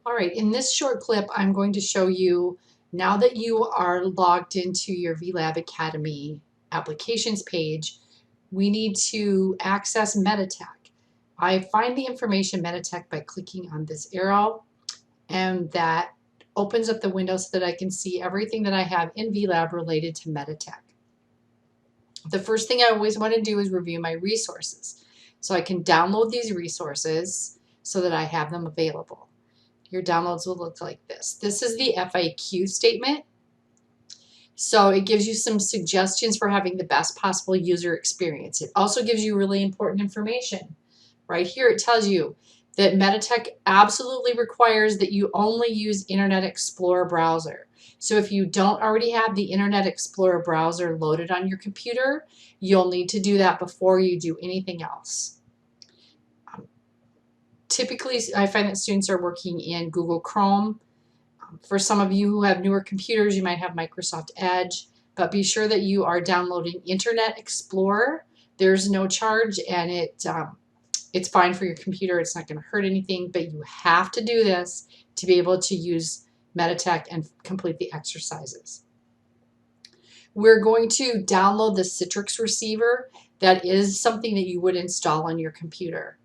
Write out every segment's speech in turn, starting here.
All right, in this short clip, I'm going to show you, now that you are logged into your VLab Academy applications page, we need to access Meditech. I find the information Meditech by clicking on this arrow, and that opens up the window so that I can see everything that I have in VLab related to Meditech. The first thing I always want to do is review my resources. So I can download these resources so that I have them available. Your downloads will look like this. This is the FAQ statement. So it gives you some suggestions for having the best possible user experience. It also gives you really important information. Right here it tells you that Meditech absolutely requires that you only use Internet Explorer browser. So if you don't already have the Internet Explorer browser loaded on your computer, you'll need to do that before you do anything else. Typically, I find that students are working in Google Chrome. For some of you who have newer computers, you might have Microsoft Edge, but be sure that you are downloading Internet Explorer. There's no charge, and it's fine for your computer. It's not going to hurt anything, but you have to do this to be able to use Meditech and complete the exercises. We're going to download the Citrix receiver. That is something that you would install on your computer.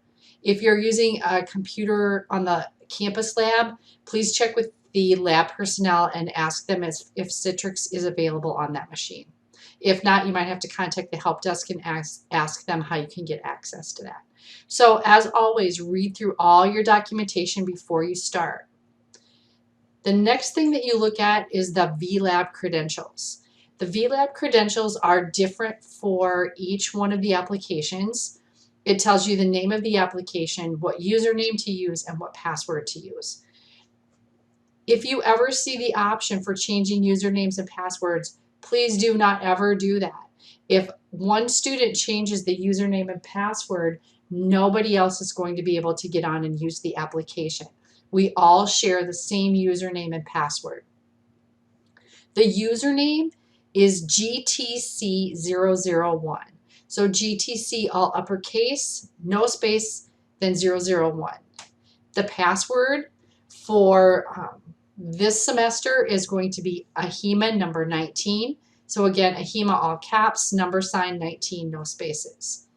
If you're using a computer on the campus lab, please check with the lab personnel and ask them if Citrix is available on that machine. If not, you might have to contact the help desk and ask them how you can get access to that. So as always, read through all your documentation before you start. The next thing that you look at is the VLab credentials. The VLab credentials are different for each one of the applications. It tells you the name of the application, what username to use, and what password to use. If you ever see the option for changing usernames and passwords, please do not ever do that. If one student changes the username and password, nobody else is going to be able to get on and use the application. We all share the same username and password. The username is GTC001. So GTC all uppercase, no space, then 001. The password for this semester is going to be AHEMA number 19. So again, AHEMA all caps, number sign 19, no spaces.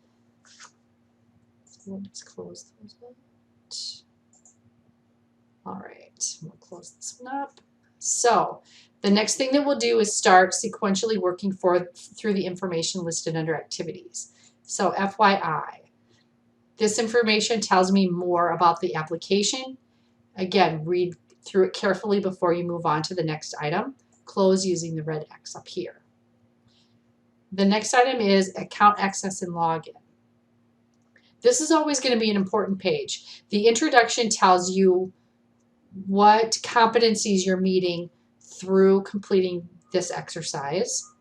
Let's close those out. All right, we'll close this one up. So the next thing that we'll do is start sequentially working through the information listed under activities. So FYI, this information tells me more about the application. Again, read through it carefully before you move on to the next item. Close using the red X up here. The next item is account access and login. This is always going to be an important page. The introduction tells you what competencies you're meeting through completing this exercise.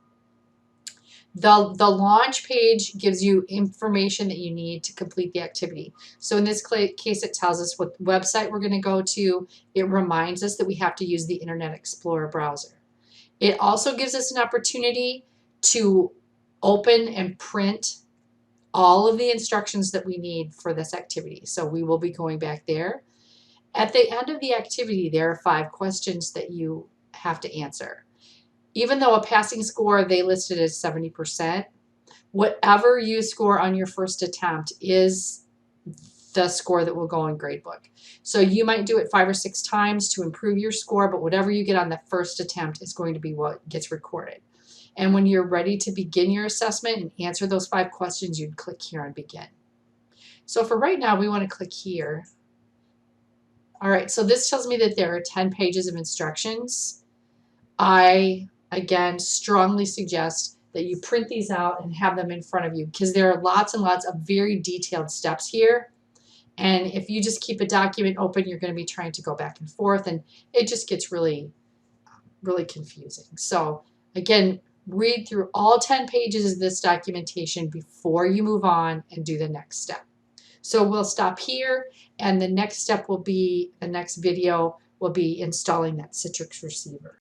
The launch page gives you information that you need to complete the activity. So in this case, it tells us what website we're going to go to. It reminds us that we have to use the Internet Explorer browser. It also gives us an opportunity to open and print all of the instructions that we need for this activity. So we will be going back there. At the end of the activity, there are 5 questions that you have to answer. Even though a passing score, they listed as 70%, whatever you score on your first attempt is the score that will go in gradebook. So you might do it 5 or 6 times to improve your score, but whatever you get on the first attempt is going to be what gets recorded. And when you're ready to begin your assessment and answer those 5 questions, you'd click here on begin. So for right now, we want to click here. All right, so this tells me that there are 10 pages of instructions. I, again, strongly suggest that you print these out and have them in front of you because there are lots and lots of very detailed steps here. And if you just keep a document open, you're going to be trying to go back and forth, and it just gets really, really confusing. So again, read through all 10 pages of this documentation before you move on and do the next step. So we'll stop here, and the next step will be, the next video will be installing that Citrix receiver.